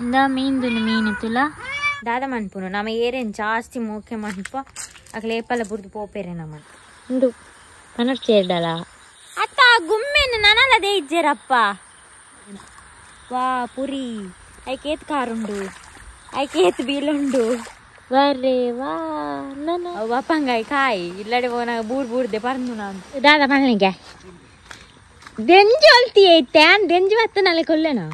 ಇಂದ ಮೀನು ತುಲ ದಾದ ಮನ್ಪುನು ನಮ್ಮ ಏರೇನು ಜಾಸ್ತಿ ಮೋಕೆ ಮನ್ಪ ಅಕ್ ಲೇಪಲ್ಲ ಬುರ್ದು ಪೋಪೇರೆ ನಮ್ಮ ಉಂಡು ಕನ್ನಡ ಸೇರ್ಡಲ್ಲ ಅತ್ತ ಗುಮ್ಮೆನು ನನಲ್ಲದೆ ಇಜ್ಜೇರಪ್ಪ ವಾ ಪುರಿ ಐಕೇತ್ ಕಾರುಂಡು ಐಕೇತ್ ಬೀಲುಂಡು ಬರ್ರೆ ವಾ ನನ್ನ ವಪ್ಪಂಗಾಯಿ ಕಾಯಿ ಇಲ್ಲಡೆ ಹೋನ ಬೂರ್ದೆ ಪರ್ನು ನಾನು ದಾದ ಮನೆಗೆ ದೆಂಜು ಅಲ್ತಿ ಐತೆ ದೆಂಜು ಬತ್ತನಲ್ಲ ಕೊಲ್ಲೆನಾ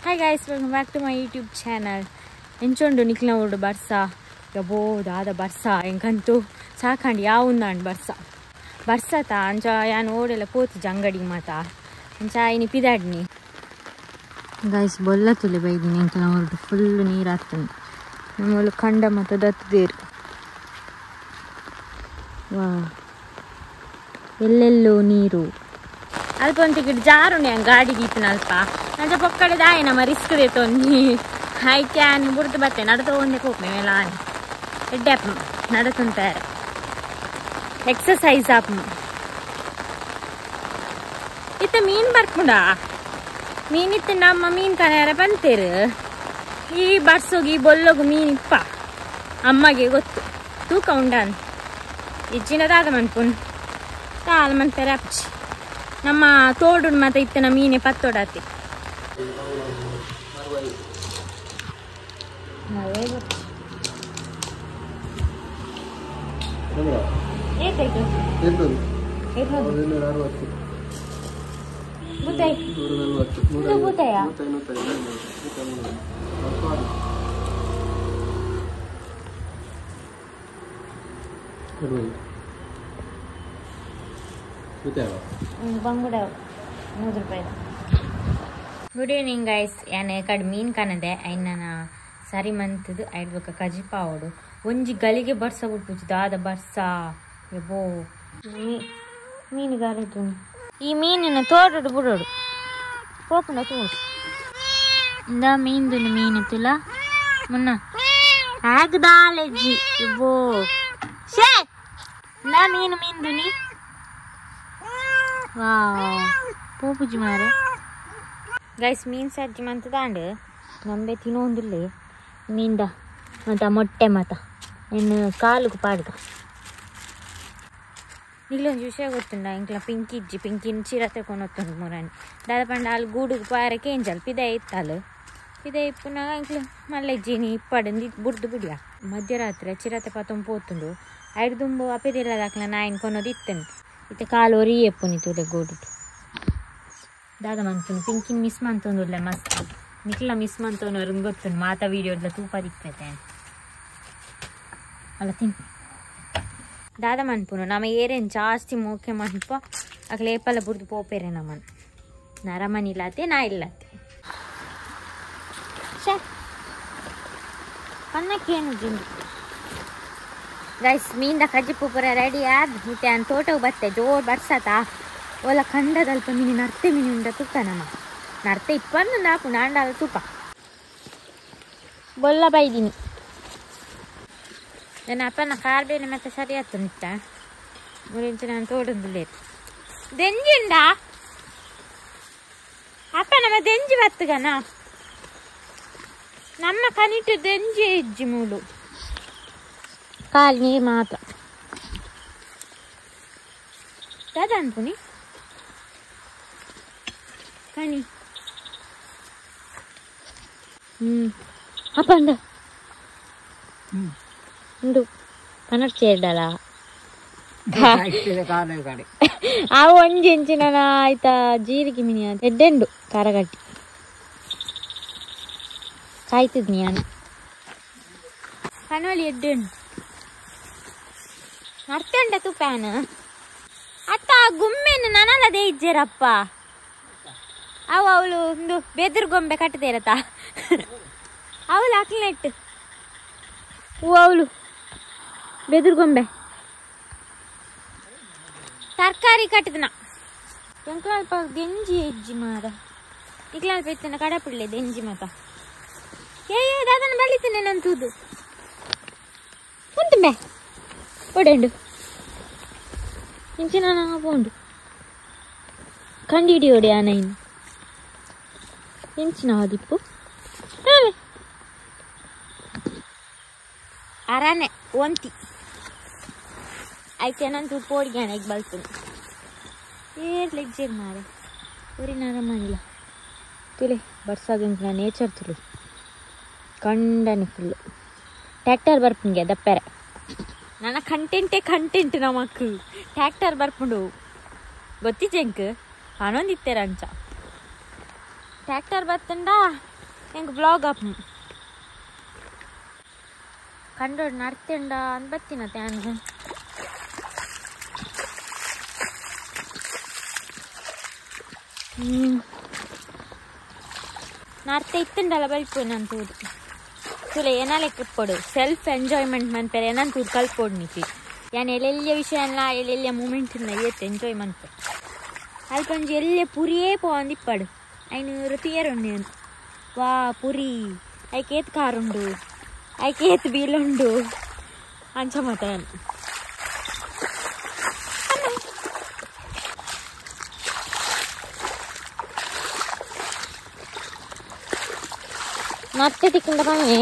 Hi guys, welcome back to my YouTube channel. Enchondu nikla odu barsa yabo dada barsa enkantu saakandi yaundan barsa ta anja yan odela poti jangadi mata anja ini pidadni guys bolla tule baidini enkala odu full neer attanu namolu kanda mata dattuderu wow ellello neeru ಅಲ್ಪ ಒಂದು ticket ಜಾರುಣೆ ಗಾಡಿ ದೀಪಿನ ಅಲ್ಪ ನಂಜ ಪೊಕ್ಕಡೆ ದಾಯಿ ನಮ್ಮ risk ದೇತೊಂದು high can ಬುಡ್ದು ಬತ್ತೆ ನಡ್ದು ಒಂದೇ ಹೋಗ್ನೆ ಮೇಲೆ ಆನೆ ಎಡ್ಡೆ ಅಪ್ಪ ನಡತುಂತಾರೆ ಎಕ್ಸಸೈಸ್ ಅಪ್ಪ ಇತ್ತ ಮೀನು ಬರ್ಪುಂಡ ಮೀನಿತ್ತು ನಮ್ಮ ಮೀನು ಕನೆಯರ ಬಂತೇರು ಈ ಬರ್ಸೋಗಿ ಬೊಲ್ಲೋಗು ಮೀನಿಪ್ಪ ಅಮ್ಮಗೆ ಗೊತ್ತು ತೂಕ ಉಂಡಾನ್ ಇಜ್ಜಿನದಾದ ಮನ್ಪುನ್ ತಾಲ್ ಮಂತಾರೆ ಅಪ್ಪಚಿ ನಮ್ಮ ತೋಡು ಮತ್ತೆ ಇತ್ತನ ಮೀನೆ ಪತ್ತೋಡಾತಿ ಗುಡ್ ಈವ್ನಿಂಗ್ ಗೈಸ್ ಯಾನೆ ಕಡೆ ಮೀನು ಕನದೆ ಐನ ಸರಿ ಮಂತದು ಐಡ್ಬೇಕ ಕಜಿಪಾವಡು ಒಂಜಿ ಗಲಿಗೆ ಬರ್ಸ ಬಿಟ್ಬಿಟ್ಟು ದಾದ ಬರ್ಸ ಎಬೋ ಮೀನುಗಾರದು ಈ ಮೀನಿನ ತೋಡೋಡು ಬಿಡೋಡು ಪೋಪುಂಡ ತೋಡು ಇಂದ ಮೀನು ತುಲ ಮುನ್ನ ಆಗದಾಲೆಜ್ಜಿ ಎಬೋ ಶೇ ಇಂದ ಮೀನು ನೀ ಪೋಪುಜಿ ಮಾರೆ ಗೈಸ್ ಮೀನು ಸಜ್ಜಿ ಮಂತ ದಾಂಡು ನಂಬೆ ತಿನ್ನೋಂದಿಲ್ಲೇ ಮೀನ್ದ ಮತ್ತ ಮೊಟ್ಟೆ ಮತ ಇನ್ನು ಕಾಲುಗು ಪಾಡ್ಗ ಇಲ್ಲೊಂದು ವಿಷಯ ಗೊತ್ತುಂಡ ಇಂಕ್ಲ ಪಿಂಕಿನ ಚೀರ ತಗೊಂಡು ಮೂರನಿ ದಾದ ಪಂಡ ಅಲ್ಲಿ ಗೂಡುಗು ಪಾರಕ್ಕೆ ಎಂಜಲ್ ಪಿದೆ ಇತ್ತಲು ಪಿದೆ ಇಪ್ಪುನಾಗ ಇಂಕ್ಲ ಮಲ್ಲೆಜ್ಜಿನಿ ಇಪ್ಪಡಂದು ಬುಡ್ದು ಬಿಡಿಯ ಮಧ್ಯರಾತ್ರಿ ಚಿರತೆ ಪತ್ತೊಂದು ಪೋತುಂಡು ಐದು ದುಂಬು ಅಪೆದಿಲ್ಲದಾಕ್ಲ ನಾಯಿನ್ ಕೊನೋದು ಇತ್ತನು ಇತ್ತೆ ಕಾಲು ಒರಿ ಎಪ್ಪುನಿತುಲೆ ಗೋಡುಟು ದಾದ ಮಂತುನು ಪಿಂಕಿನ್ ಮಿಸ್ ಮಂತೊಂದುಲ್ಲೆ ಮಸ್ತ್ ನಿಕ್ಲ ಮಿಸ್ ಮಂತೊಂದು ಗೊತ್ತುಂಡು ಮಾತಾ ವೀಡಿಯೋಡ್ಲ ತೂಪ ದಿಕ್ಕೈತೆ ಅಲ್ಲ ತಿನ್ ದಾದ ಮನ್ಪುನು ನಮ್ಮ ಏರೇನು ಜಾಸ್ತಿ ಮೋಕೆ ಮನ್ಪ ಅಕ್ ಲೇಪಲ್ಲ ಬುಡ್ದು ಪೋಪೇರೆ ನಮ್ಮನ್ ನರಮನಿ ಇಲ್ಲತ್ತೆ ನಾ ಇಲ್ಲತ್ತೆ ಶೇ ಅನ್ನಕ್ಕೇನು ಜಿಂದು ಗೈಸ್ ಮೀನ್ದ ಕಜ್ಜಿ ಪೂಪುರ ರೆಡಿ ಆದ್ ಮತ್ತೆ ಅನ್ ತೋಟವು ಬತ್ತೆ ಜೋರ್ ಬರ್ಸತಾ ಓಲ ಕಂಡದಲ್ಪ ಮೀನು ನರ್ತೆ ಮೀನಿಂದ ತುಪ್ಪ ನಮ್ಮ ನರ್ತೆ ಇಪ್ಪಂದು ನಾಪು ನಾಂಡಾಲ ತುಪ್ಪ ಬೊಲ್ಲ ಬೈದಿನಿ ನನ್ನ ಅಪ್ಪನ ಕಾರ್ಬೇನೆ ಮತ್ತೆ ಸರಿ ಆಯ್ತು ನಿತ್ತ ಮುರಿಂಚ ನಾನು ತೋಟದಲ್ಲಿ ದೆಂಜಿಂಡ ಅಪ್ಪ ನಮ್ಮ ದೆಂಜಿ ಬತ್ತಗನ ನಮ್ಮ ಕನಿಟ್ಟು ದೆಂಜಿ ಇಜ್ಜಿ ಮೂಲು ಕಾಲು ನೀರು ಮಾತ್ರ ದಾದ ಅನ್ಪುನಿ ಕಣಿ ಅಪ್ಪಂದ ಉಂಡು ಕನ್ನಡ ಸೇರ್ಡಲ್ಲ ಆ ಒಂಜಿ ಇಂಚಿನ ಆಯ್ತಾ ಜೀರಿಗೆ ಮಿನಿ ಅಂತ ಎಡ್ಡೆಂಡು ಕರಗಟ್ಟಿ ಕಾಯ್ತಿದ್ನಿ ನಾನು ಕಣವಳಿ ಎಡ್ಡೆಂಡು ನರ್ತಂಡ ತುಪ್ಪಾನ ಅತ್ತ ಗುಮ್ಮೆನು ನನಲ್ಲದೆ ಇಜ್ಜೇರಪ್ಪ ಅವಳು ಒಂದು ಬೆದರು ಗೊಂಬೆ ಕಟ್ಟದೇರತ್ತ ಅವಳು ಅಕ್ಲೆಟ್ ಅವಳು ಬೆದರು ಗೊಂಬೆ ತರಕಾರಿ ಕಟ್ಟಿದನ ಎಂಕ್ಲಲ್ಪ ದೆಂಜಿ ಎಜ್ಜಿ ಮಾರ ಇಕ್ಲಲ್ಪ ಇತ್ತನ ಕಡಪಿಡ್ಲೆ ದೆಂಜಿ ಮತ ದಾದನ ಬಳಿತೇನೆ ನಂತೂದು ಉಂಟು ಮೇ ಒಡೆಂಡು ಇಂಚಿನ ಪೋಂಡು ಕಂಡಿಡಿ ಹೊಡಿ ಆನೈನ್ ಎಂಚಿನ ದಿಪ್ಪು ಅರಾನೆ ಒಂತಿ ಆಯ್ತು ಏನಂತ ಪೋಡಿಗಾಣ ಈಗ ಬಲ್ತೀನಿ ಏರ್ಲಿಜ್ಜೇರು ಮಾರೆ ಊರಿನ ಆರಾಮಾಗಿಲ್ಲ ತುಲೆ ಬರ್ಸಾದಂತ ನಾನು ನೇಚರ್ ತುಳಿ ಕಂಡನೆ ಫುಲ್ಲು ಟ್ಯಾಕ್ಟರ್ ಬರ್ಪುಂಗೆ ದಪ್ಪೆರೆ ನನ್ನ ಕಂಟೆಂಟ್ ನಮಕ್ ಟ್ಯಾಕ್ಟರ್ ಬರ್ಪುಂಡು ಗೊತ್ತಿಜ್ಜೆಂಕ್ ಹನೊಂದಿತ್ತೇರ ಅಂಚ ಟ್ಯಾಕ್ಟರ್ ಬತ್ತಂಡ ಹೆಂಗೆ ಬ್ಲಾಗ್ ಅಪ್ ಕಂಡೋಡು ನಡ್ತಂಡ ಅಂದ್ ಬತ್ತಿನ ನಾನು ನರ್ತೆ ಇತ್ತಂಡಲ್ಲ ಬಲ್ಪೋನಂತೂದು ತುಲೆ ಏನಾಲೆಕ್ಕ ಇಪ್ಪಡು ಸೆಲ್ಫ್ ಎಂಜಾಯ್ಮೆಂಟ್ ಮನ್ಪೇರೆ ಏನಂತೂದು ಕಲ್ಪೋಡು ನಿತಿ ಯಾನ್ ಎಲ್ಲೆಲ್ಲ ವಿಷಯ ಅಲ್ಲ ಎಲ್ಲೆಲ್ಲ ಮೂಮೆಂಟ್ ಇಲ್ಲ ಏತ್ ಎಂಜಾಯ್ ಮನ್ಪೆ ಅಲ್ಪಂಜಿ ಎಲ್ಲೆ ಪುರಿಯೇ ಪೋಂದು ಇಪ್ಪಡು ಐನೂರು ತೀಯರುಂಡು ವಾ ಪುರಿ ಐಕೇತ್ ಕಾರುಂಡು ಐಕೇತ್ ಬೀಲುಂಡು ಅಂಚ ಮತ ನರ್ತೆ ತಿಕ್ಕಿಂದ ಬನ್ನಿ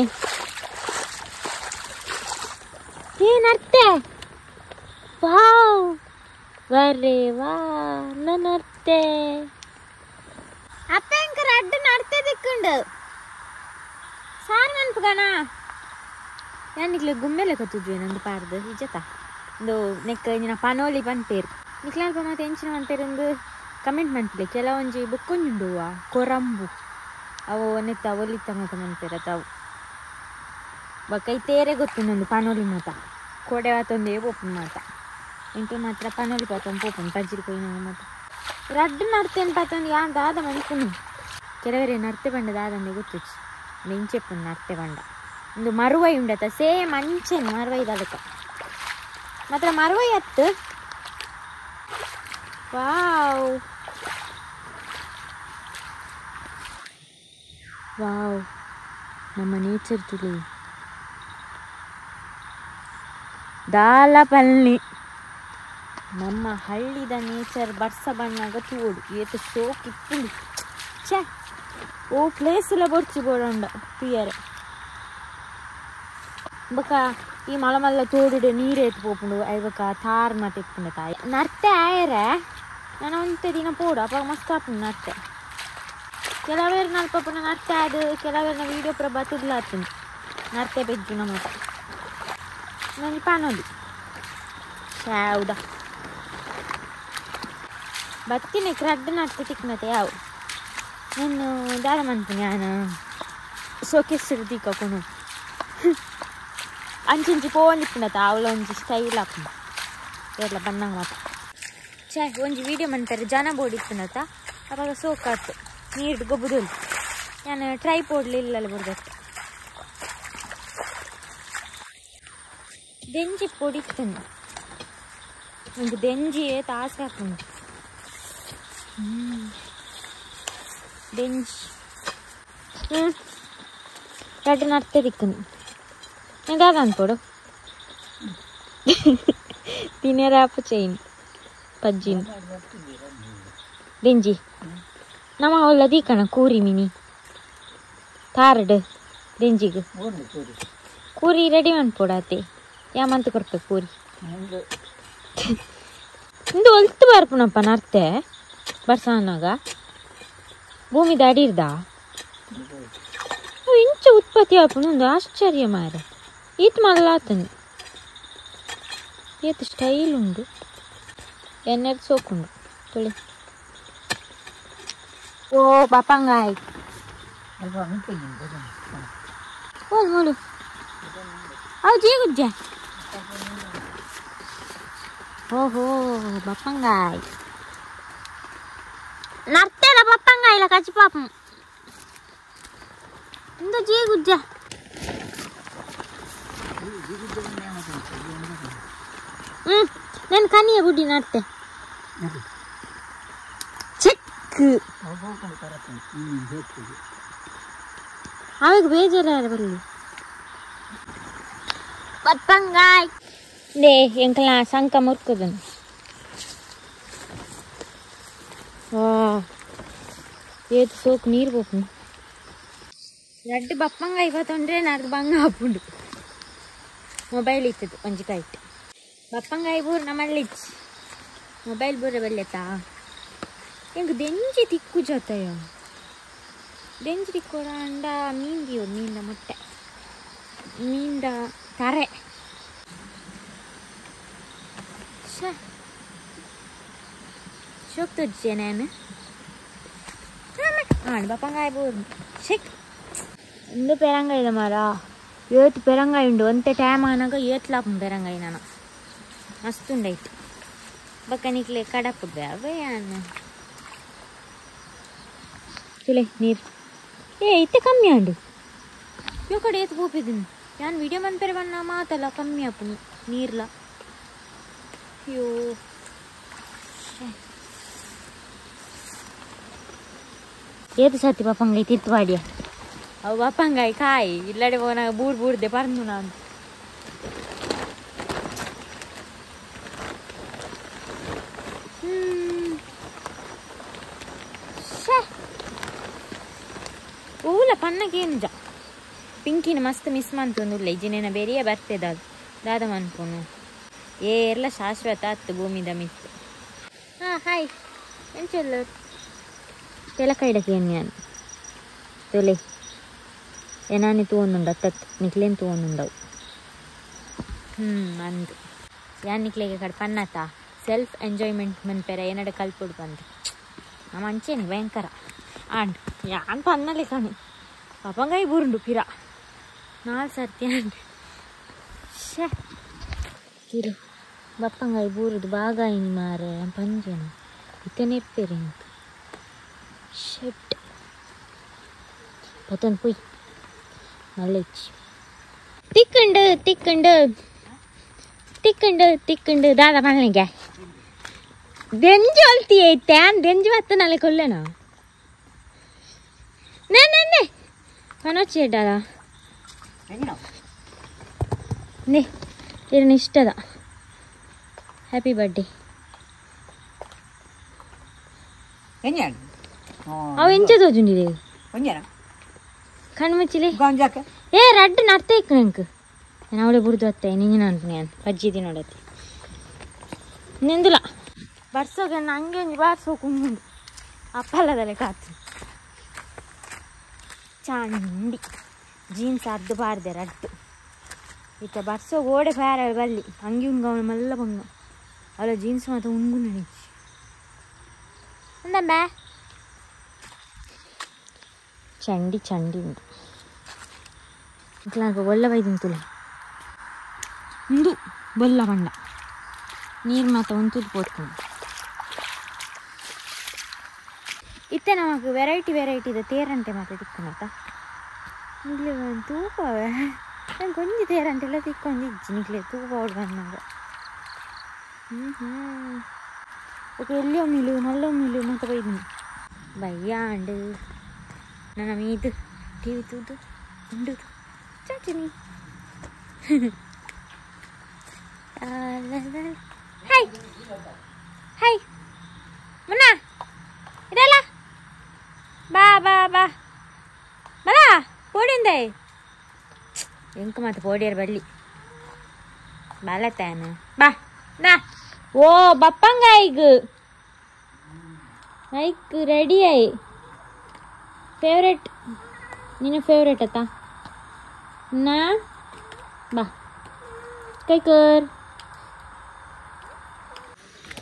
ನರ್ತೆ ವಾವ್ ಬರ್ರೆ ವಾ ನರ್ತೆ ಅಪ್ಪ ಎಂಕರ ಅಡ್ಡ ನರ್ತೆ ತಿಕ್ಕೊಂಡು ಸಾರ್ ನೆನ್ಪುಗಣ ಯಾನಿಕ್ಲೆ ಗುಮ್ಮೆಲೆ ಕತ್ತುದ್ವಿ ನಂದು ಪಾರ್ದು ನಿಜತಾ ಒಂದು ನೆಕ್ ನಿನ್ನ ಪನೋಲಿ ಪನ್ಪೇರು ನಿಕ್ಲಲ್ಪ ಮತ್ತೆ ಎಂಚಿನ ಪನ್ಪೇರೊಂದು ಕಮೆಂಟ್ ಮನ್ಪಲೆ ಕೆಲವೊಂಜಿ ಬುಕ್ಕೊಂಜುಂಡುವ ಕೊರಂಬು ಅವು ನೆತ್ತ ಒಲಿತ ಮಾತ ಮನ್ಪೇರತಾವು ಬಕೈ ತೇರೆ ಗೊತ್ತುಂಡು ಪನೋಲಿ ಮಾತ ಕೋಡೆ ವಾತೊಂದೇ ಪೋಪುನ್ ಮಾತ ಇಂಟು ಮಾತ್ರ ಪನೋಲಿ ಪಾತೊಂದು ಪೋಪುನ್ ಪಜ್ಜಿರಿ ಕೊಯ್ನ ಮಾತ ರಡ್ಡು ನಡ್ತೇನು ಪಾತೊಂದು ಯಾನ್ ದಾದ ಮನ್ಪುನು ಕೆಲವರೇ ನರ್ತೆ ಬಂಡ ದಾದಂಡೆ ಗೊತ್ತಿಚ್ಚು ನೆಂಚೆಪ್ಪುನ್ ನರ್ತೆ ಬಂಡ ಒಂದು ಮರುವೈ ಉಂಡತ ಸೇಮ್ ಅಂಚೆನು ಮರುವೈ ಅದಕ್ಕೆ ಮಾತ್ರ ಮರುವೈ ಅತ್ತು ವಾವ್ ವಾವ್ ನಮ್ಮ ನೇಚರ್ ತುಳಿ ದಾಲಪಲ್ಲಿ ನಮ್ಮ ಹಳ್ಳಿದ ನೇಚರ್ ಬರ್ಸ ಬಣ್ಣಾಗ ತೂಡು ಏತು ಶೋಕ್ ಇಪ್ಪುಂಡು ಛೇ ಓ ಪ್ಲೇಸ್ ಎಲ್ಲ ಬೊಡ್ಚಿ ಬೋಡಂಡ ಪಿಯರೆ ಬಕ ಈ ಮಳ ಮಲ್ಲ ತೋಡುಡೆ ನೀರು ಎತ್ತು ಪೋಪುಂಡು ಐವಕ ತಾರ್ ಮತ್ತೆ ಎತ್ಪುಂಡ ತಾಯಿ ನರ್ತೆ ಆಯರೆ ನಾನು ಒಂತೆ ದಿನ ಪೋಡು ಅಪ್ಪ ಮಸ್ತ್ ಆಪುಂಡು ನರ್ತೆ ಕೆಲವೇರು ನಲ್ಪಪ್ಪನ ನರ್ತೆ ಅದು ಕೆಲವೇರಿನ ವೀಡಿಯೋ ಪುರ ಬತ್ತುದ್ಲಾತೀನಿ ನರ್ತೆ ಬೆಜ್ಜು ನಮ್ಮ ನನಗೆ ಪಾನೋದು ಹೌದ ಬತ್ತಿನ ಕ್ರಡ್ಡು ನರ್ತೆ ತಿಕ್ನತೆ ಯಾವು ನಾನು ದಾರ ಮಾಡ್ತೀನಿ ನಾನು ಸೋಕೆಸ್ರು ತಿಕ್ಕೊಂಡು ಅಂಚಿ ಪೋಂದಿಪ್ಪುಂಡತ ಅವಳ ಒಂಜಿ ಸ್ಟೈಲ್ ಹಾಕೊಂಡು ಎಲ್ಲ ಬನ್ನಂಗ ಮಾತ ಛೇ ಒಂಜಿ ವೀಡಿಯೋ ಮಾಡ್ತಾರೆ ಜನ ಬೋಡಿಪ್ಪುಂಡತ ಅವಾಗ ಸೋಕಾತು ನೀರು ಗೊಬ್ಬುದುಲ್ ನಾನು ಟ್ರೈ ಪೋಡ್ಲಿಲ್ಲಲ್ಲ ಬಿಡ್ಬೇಕು ದೆಂಜಿ ಪೊಡಿತಾನೆ ಒಂದು ದೆಂಜಿ ತಾಸು ಹಾಕೊಂಡು ದೆಂಜಿ ಎರಡು ನರ್ತೆ ದಿಕ್ಕನು ನಂಗೆ ಯಾರು ಅನ್ಕೊಡು ತಿನ್ನೇರಾಪ ಚೈನ್ ಪಜ್ಜಿನ ದೆಂಜಿ ನಮ್ಮ ಅವಲ್ಲ ದೀಕಣ ಕೂರಿ ಮಿನಿ ತಾರಡ್ ದೆಂಜಿಗೆ ಕೂರಿ ರೆಡಿ ಮಾಡ್ಕೊಡತ್ತೆ ಯಾಮಂತ ಕೊಡ್ಬೇಕು ಕೂರಿ ಇಂದು ಒಲ್ತು ಬರ್ಪುನಪ್ಪ ನರ್ತೆ ಬರ್ಸನಾಗ ಭೂಮಿ ದಾಡಿರ್ದ ಇಂಚ ಉತ್ಪತ್ತಿ ಆಪುನು ಒಂದು ಆಶ್ಚರ್ಯ ಮಾರೆ ಈತ್ ಮಲ್ಲಾತನು ಈತ್ ಸ್ಟೈಲ್ ಉಂಡು ಎಣ್ಣೆದು ಸೋಕುಂಡು ತೊಳಿ ಓ ಬಾಪಂಗಾಯ್ ಓಲ್ ಮೂಲು ಅವು ಜೀಗುಜ್ಜ ಓಹೋ ಬಾಪಂಗಾಯ್ ನರ್ತೆಲ ಬಾಪಂಗಾಯ್ಲ ಕಚ್ಚಿ ಪಾಪಂ ಇಂದು ಜೀಗುಜ್ಜ నేను కనియ గుడ్డి నడితే చెక్ అవికి ಬೇಜಾರಾರ ಬರಲಿ ಪಪ್ಪಂಗಾಯ್ ದೇ ಎಂಕಲ ಸಂಕ ಮುರ್ಕುದನು ವಾ ఏది సోకు నీరు పోతుంది లడ్డు బప్పంగా అయిపోతుంటే నాకు బంగా అప్పుడు ಮೊಬೈಲ್ ಇತ್ತದು ಒಂಜಿ ಕೈಟ್ ಬಪ್ಪಂಗಾಯಿ ಬೂರ್ನ ಮಳ್ಳಿಚ್ಚಿ ಮೊಬೈಲ್ ಬೂರ ಬೆಳ್ಳೆತಾ ಹೆಂಗೆ ದೆಂಜಿ ತಿಕ್ಕು ಜೊತೆಯ ದೆಂಜಿ ತಿಕ್ಕೋರ ಅಂಡ ಮೀನ್ದಿಯೋ ಮೀನಿನ ಮೊಟ್ಟೆ ಮೀನ್ದ ತರೆ ಶೋಕ್ ತುಜ್ಜೆ ನಾನು ಬಪ್ಪಂಗಾಯಿ ಬೂರ್ ಶೇಕ್ ಒಂದು ಪೆರಂಗಾಯಿ ಇದೆ ಮಾರ ಏತ್ ಪೆರಂಗಾಯಿ ಉಂಡು ಒಂತೆ ಟೈಮ್ ಆನಾಗ ಏತ್ಲಾಪು ಪೆರಂಗಾಯಿ ನಾನು ಮಸ್ತ್ ಉಂಡೈತು ಬಕ್ಕನಿಕ್ಲೆ ಕಡಪುಡ್ದೆ ಅವೇ ಅನ್ನ ಚುಲೆ ನೀರು ಇತ್ತೆ ಕಮ್ಮಿ ಅಂಡು ಯೋ ಕಡೆ ಏತ್ ಪೋಪಿದ್ದೀನಿ ಯಾನ್ ವಿಡಿಯೋ ಮನ್ಪೆರೆ ಬಣ್ಣ ಮಾತಲ್ಲ ಕಮ್ಮಿ ಆಪು ನೀರ್ಲ ಅಯ್ಯೋ ಏತು ಸತಿ ಪಪ್ಪಂಗಾಯಿ ತಿತ್ತು ಮಾಡಿಯ ಅವು ಬಪ್ಪಂಗಾಯಿ ಕಾಯಿ ಇಲ್ಲಡೆ ಹೋನಾಗ ಬೂಡ್ದೆ ಪರ್ನು ನಾನು ಊಲ ಪನ್ನಗೇನು ಜಾ ಪಿಂಕಿನ ಮಸ್ತ್ ಮಿಸ್ ಮಂತೊಂದುಲ್ಲ ಇಜಿನೇನ ಬೇರೆಯೇ ಬರ್ತದ ಅದು ದಾದ ಮನ್ಪುನು ಏರ್ಲ ಶಾಶ್ವತ ಅತ್ತು ಭೂಮಿದ ಮಿತ್ತು ಹಾಯ್ ಎಂಚೆಲ್ಲ ತೆಲಕೈಡಕ್ಕೆ ಏನು ತೊಲೆ ಏನಾನಿ ತೂವೊಂದುಂಡು ಅತ್ತತ್ತು ನಿಕ್ಲೇನು ತೂವೊಂದುಂಡವು ಅಂದು ಯಾನ್ ನಿಕ್ಲೆಗೆ ಕಡೆ ಪನ್ನತ ಸೆಲ್ಫ್ ಎಂಜಾಯ್ಮೆಂಟ್ ಮನ್ಪೆರ ಏನಡೆ ಕಲ್ಪುಡು ಬಂದು ನಮ್ಮ ಅಂಚೇನಿ ಭಯಂಕರ ಆಂಡ್ ಯಾನ್ ಪನ್ನಲೆ ಕಾಣಿ ಪಪ್ಪಂಗಾಯಿ ಬೂರುಂಡು ಪಿರ ನಾಲ್ ಸರ್ತಿ ಆಂಡ್ ಶೇ ಕಿರು ಬಪ್ಪಂಗಾಯಿ ಬೂರುದು ಬಾಗಾಯಿನಿ ಮಾರೆ ಪಂಜನ ಇತ್ತನೆಪ್ಪೆರಿ ಅಂತ ಶೆಟ್ ಪತನ್ ಪುಯ್ ಮಲ್ಲೆಚ್ಚಿ ತಿಕ್ಕಂಡು ತಿಕ್ಕಂಡು ತಿಕ್ಕಂಡು ತಿಕ್ಕಂಡು ದಾದ ಮನೆಗೆ ದೆಂಜು ಅಲ್ತಿ ಐತೆ ದೆಂಜು ಬತ್ತನಲ್ಲ ಕೊಲ್ಲೆನ ನೇ ಮನೋಚಿ ಇಡ್ಡಲ್ಲ ನೇ ಇರನ ಇಷ್ಟದ ಹ್ಯಾಪಿ ಬರ್ಡೇ ಅವು ಎಂಚ ತೋಜುಂಡಿದೆ ಕಣ್ಮುಚ್ಚಿಲಿ ಏ ರಡ್ಡು ನರ್ತ ಇಕ್ಕ ನಂಗೆ ನಾನು ಅವಳೆ ಬುಡ್ದು ಅತ್ತೆ ನಿಂಗೆ ನಾನು ನಾನು ಪಜ್ಜಿದಿ ನೋಡತ್ತೆ ನೆಂದುಲ ಬರ್ಸೋಗೆ ಹಂಗೆ ಬಾರ್ಸೋಕು ಅಪ್ಪಲ್ಲದಲ್ಲೇ ಕಾತು ಚಾಂಡಿ ಜೀನ್ಸ್ ಅರ್ಧ ಬಾರ್ದೆ ರಡ್ಡು ಇತ್ತ ಬರ್ಸೋ ಓಡೆ ಪ್ಯಾರ ಬಲ್ಲಿ ಹಂಗೆ ಉಂಗ ಅವಳು ಮಲ್ಲ ಬಂಗ ಅವಳ ಜೀನ್ಸ್ ಮಾತ್ರ ಉಂಗು ನಡಿಚಿ ಅಂದಮ್ಮ ಚಂಡಿ ಚಂಡಿ ಉಂಟು ಇಟ್ಲಾಗ ಒಳ್ಳ ಬೈದಿಂತುಲೆ ಉಂದು ಬೊಲ್ಲ ಬಂಡ ನೀರು ಮಾತ್ರ ಉಂತುದು ಪೋತ್ಕೊಂಡು ಇತ್ತೆ ನಮಗೆ ವೆರೈಟಿದ ತೇರಂಟೆ ಮಾತ್ರ ತಿಕ್ಕೊಂಡ ಇಲ್ಲಿ ಒಂದು ತೂಕವೇ ನಂಗೆ ಕೊಂಚ ತೇರಂಟೆಲ್ಲ ತಿಕ್ಕೊಂದಿಜ್ಜಿ ನಿಕ್ಲೆ ತೂಕ ಹೊಡ್ ಬಂದಾಗ ಓಕೆ ಎಲ್ಲಿಯೋ ಮಿಲು ನಲ್ಲೋ ಮಿಲು ಮತ್ತೆ ಬೈದಿನಿ ಬಯ್ಯಾಂಡು ನನ್ನ ಮೀದು ಟಿವಿ ತೂದು ಉಂಡುದು ಚಾಚಿನಿ ಹಾಯ್ ಹಾಯ್ ಮುನ್ನ ಇದಲ್ಲ ಬಾ ಬಾ ಬಾ ಬಲ ಪೋಡಿಂದೆ ಎಂಕ ಮತ್ತೆ ಪೋಡಿಯರ್ ಬಳ್ಳಿ ಬಾಲತ್ತಾನ ಬಾ ನಾ ಓ ಬಪ್ಪಂಗಾಯಿಗ್ ಐಕ್ ರೆಡಿ ಆಯಿ ಫೇವ್ರೇಟ್ ನಿನ್ನ ಫೇವ್ರೇಟ್ ಅತ್ತ ನಾ ಬಾ ಕೈ ಕರ್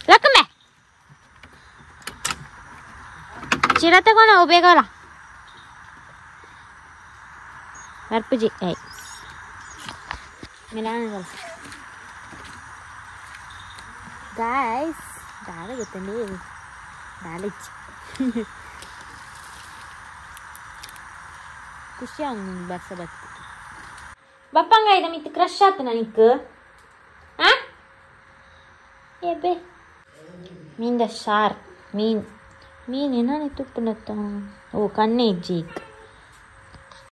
ಲಕ್ಕಮ್ಮೆ ಚಿರ ತಗೊಂಡ ಬೇಕಲ್ಲ ಬರ್ಪುಜಿ ಐ ಮಿಲಾನ ಗಾಯ್ಸ್ ದಾಳ ಗೊತ್ತಂడి ದಾಳಿಚ್ಚಿ ಖುಷಿ ಆಗ ಬರ್ಸ ಬತ್ತು ಬಪ್ಪಂಗಾಯಿ ಮಿತ್ತು ಕ್ರಶ್ ಆತು ನನಗೆ ಏಬೆ ಮೀನ್ದ ಶಾರ್ ಮೀನು ಏನಾನೆ ತುಪ್ಪನತ್ತ ಓ ಕಣ್ಣೆ ಇಜ್ಜಿ ಈಗ